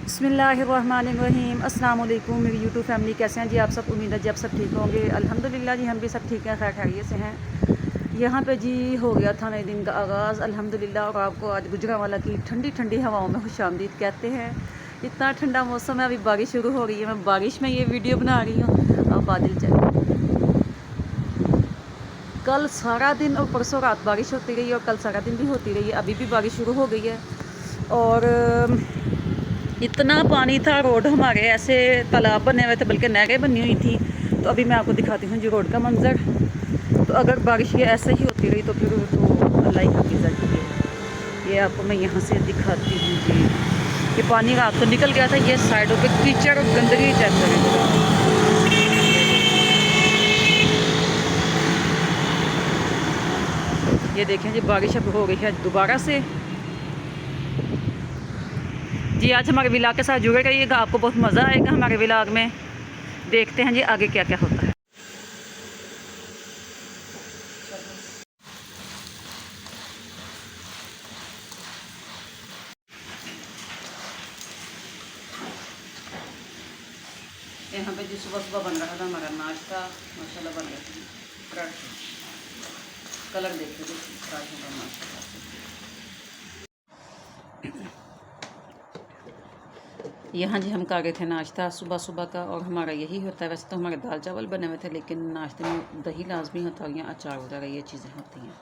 बिस्मिल्लाहिर्रहमानिर्रहीम अस्सलाम वालेकुम मेरी यूट्यूब फैमिली, कैसे हैं जी आप सब। उम्मीद है जी आप सब ठीक होंगे। अल्हम्दुलिल्लाह जी हम भी सब ठीक हैं, खैर खैरियत से हैं। यहाँ पे जी हो गया था नए दिन का आगाज़ अल्हम्दुलिल्लाह। और आपको आज गुजरांवाला की ठंडी ठंडी हवाओं में खुशामदीद कहते हैं। इतना ठंडा मौसम है, अभी बारिश शुरू हो रही है। मैं बारिश में ये वीडियो बना रही हूँ। अब बादल चले, कल सारा दिन और परसों रात बारिश होती रही और कल सारा दिन भी होती रही है। अभी भी बारिश शुरू हो गई है और इतना पानी था। रोड हमारे ऐसे तालाब बने हुए थे, बल्कि नहरें बनी हुई थी। तो अभी मैं आपको दिखाती हूँ जी रोड का मंजर। तो अगर बारिश ये ऐसे ही होती रही तो फिर तो अल्लाह ही हफीज़त है। ये आपको मैं यहाँ से दिखाती हूँ जी। ये पानी रात तो निकल गया था। ये साइडों पे कीचड़ और गंदगी चेक करें। ये देखें जी बारिश अब हो गई है दोबारा से। जी आज हमारे व्लॉग के साथ जुड़े रहिएगा, आपको बहुत मज़ा आएगा हमारे व्लॉग में। देखते हैं जी आगे क्या क्या होता है। यहाँ पे जी सुबह सुबह बन रहा था हमारा नाश्ता, माशाल्लाह बन रहा था। कलर देखते थे पराठों का नाश्ता। यहाँ जी हम कर रहे थे नाश्ता सुबह सुबह का, और हमारा यही होता है। वैसे तो हमारे दाल चावल बने हुए थे, लेकिन नाश्ते में दही लाजमी होता है, यहाँ अचार वगैरह ये चीज़ें होती हैं।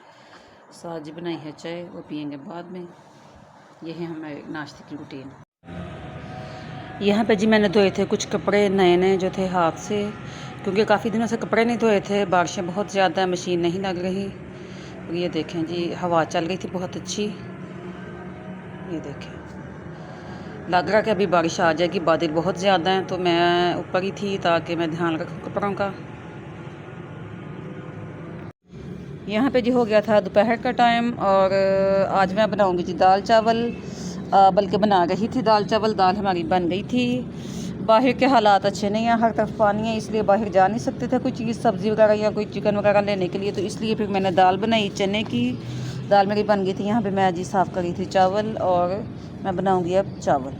साथ जी बनाई है चाय, वो पियेंगे बाद में। यही है हमारे नाश्ते की रूटीन। यहाँ पे जी मैंने धोए थे कुछ कपड़े नए नए जो थे हाथ से, क्योंकि काफ़ी दिनों से कपड़े नहीं धोए थे। बारिशें बहुत ज़्यादा, मशीन नहीं लग रही। और ये देखें जी हवा चल रही थी बहुत अच्छी। ये देखें लग रहा कि अभी बारिश आ जाएगी। बादल बहुत ज़्यादा हैं, तो मैं ऊपर ही थी ताकि मैं ध्यान रखूँ कपड़ों का। यहाँ पे जी हो गया था दोपहर का टाइम, और आज मैं बनाऊँगी जी दाल चावल। बल्कि बना रही थी दाल चावल, दाल हमारी बन गई थी। बाहर के हालात अच्छे नहीं हैं, हर तरफ पानी है, इसलिए बाहर जा नहीं सकते थे कोई चीज़ सब्ज़ी वगैरह या कोई चिकन वगैरह लेने के लिए। तो इसलिए फिर मैंने दाल बनाई चने की। दाल मेरी बन गई थी। यहाँ पे मैं जी साफ़ करी थी चावल, और मैं बनाऊँगी अब चावल।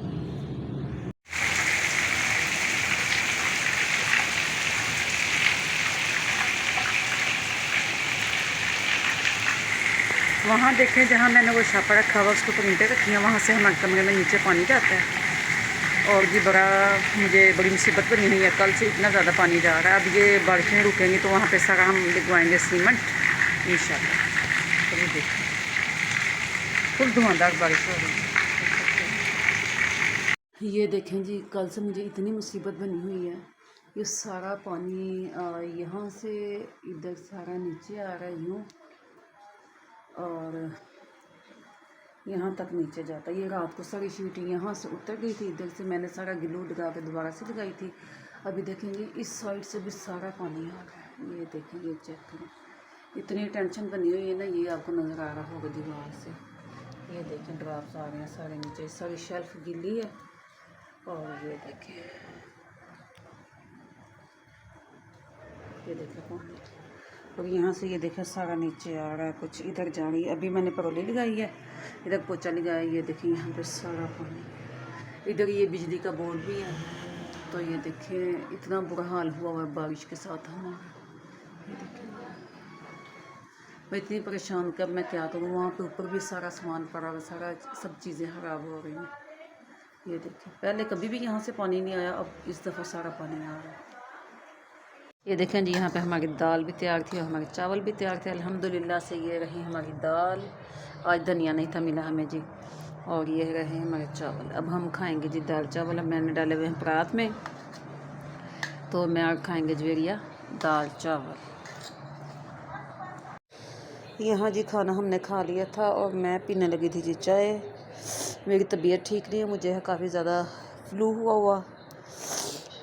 वहाँ देखें जहाँ मैंने वो छापा रखा हुआ, उसके ऊपर ईंटें रखी हैं, वहाँ से हमारे कमरे में नीचे पानी जाता है। और जी मुझे बड़ी मुसीबत बनी हुई है। कल से इतना ज़्यादा पानी जा रहा है। अब ये बारिशें रुकेंगी तो वहाँ पे सारा हम लगवाएंगे सीमेंट इंशाल्लाह। तो ये देखें फुल धुआंधार बारिश हो रही है। ये देखें जी कल से मुझे इतनी मुसीबत बनी हुई है। ये सारा पानी यहाँ से इधर सारा नीचे आ रहा है यूँ, और यहाँ तक नीचे जाता है। ये रात को सारी शीट यहाँ से उतर गई थी, इधर से मैंने सारा ग्लू लगा के दोबारा से लगाई थी। अभी देखेंगे इस साइड से भी सारा पानी आ रहा है। ये देखेंगे, चेक करें, इतनी टेंशन बनी हुई है ना। ये आपको नज़र आ रहा होगा दीवार से। ये देखें ड्राफ्ट आ रहे हैं सारे नीचे, सारी शेल्फ गिली है। और ये देखें पानी, और यहाँ से ये देखें सारा नीचे आ रहा है, कुछ इधर जा रही है। अभी मैंने परोली लगाई है, इधर पोचा लगाया है। ये देखिए यहाँ पे सारा पानी। इधर ये बिजली का बोर्ड भी है। तो ये देखें इतना बुरा हाल हुआ हुआ है बारिश के साथ हमारा। ये देखें मैं इतनी परेशान कि अब मैं क्या करूँ। वहाँ पे ऊपर भी सारा सामान पड़ा हुआ, सारा सब चीज़ें ख़राब हो रही हैं। ये देखें पहले कभी भी यहाँ से पानी नहीं आया, अब इस दफ़ा सारा पानी आ रहा है। ये देखें जी यहाँ पे हमारी दाल भी तैयार थी और हमारे चावल भी तैयार थे अल्हम्दुलिल्लाह से। ये रही हमारी दाल, आज धनिया नहीं था मिला हमें जी। और ये रहे हमारे चावल। अब हम खाएंगे जी दाल चावल। अब मैंने डाले हुए हैं परात में, तो मैं आज खाएंगे जवेरिया दाल चावल। यहाँ जी खाना हमने खा लिया था और मैं पीने लगी थी जी चाय। मेरी तबीयत ठीक नहीं है, मुझे है काफ़ी ज़्यादा फ्लू हुआ,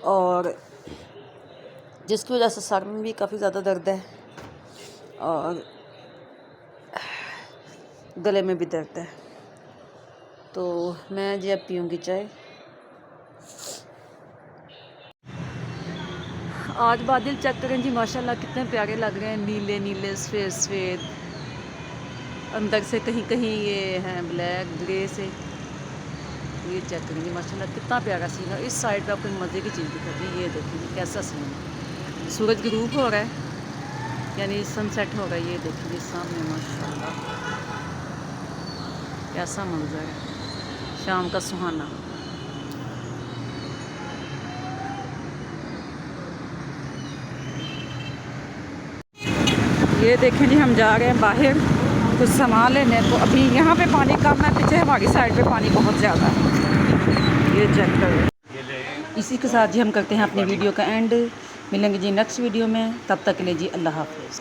और जिसकी वजह से सर में भी काफ़ी ज़्यादा दर्द है और गले में भी दर्द है। तो मैं जी अब पीऊँगी चाय। आज बादल चेक करें जी, माशाल्लाह कितने प्यारे लग रहे हैं, नीले नीले सफ़ेद सफ़ेद। अंदर से कहीं कहीं ये हैं ब्लैक ग्रे से। ये चेक करेंगे माशाल्लाह कितना प्यारा सीन है। इस साइड पे आपको मज़े की चीज़ दिखाती है, ये देखिए कैसा सीन है, सूरज ग्रूप हो रहा है यानी सनसेट हो रहा है। ये देखिए सामने माशाल्लाह कैसा मंजर है शाम का सुहाना। ये देखें जी हम जा रहे हैं बाहर कुछ सामान लेने, तो अभी यहाँ पे पानी कम है, पीछे हमारी साइड पे पानी बहुत ज़्यादा है। ये चेक करें। इसी के साथ जी हम करते हैं अपनी वीडियो का एंड। मिलेंगे जी नेक्स्ट वीडियो में, तब तक के लिए जी अल्लाह हाफ़िज़।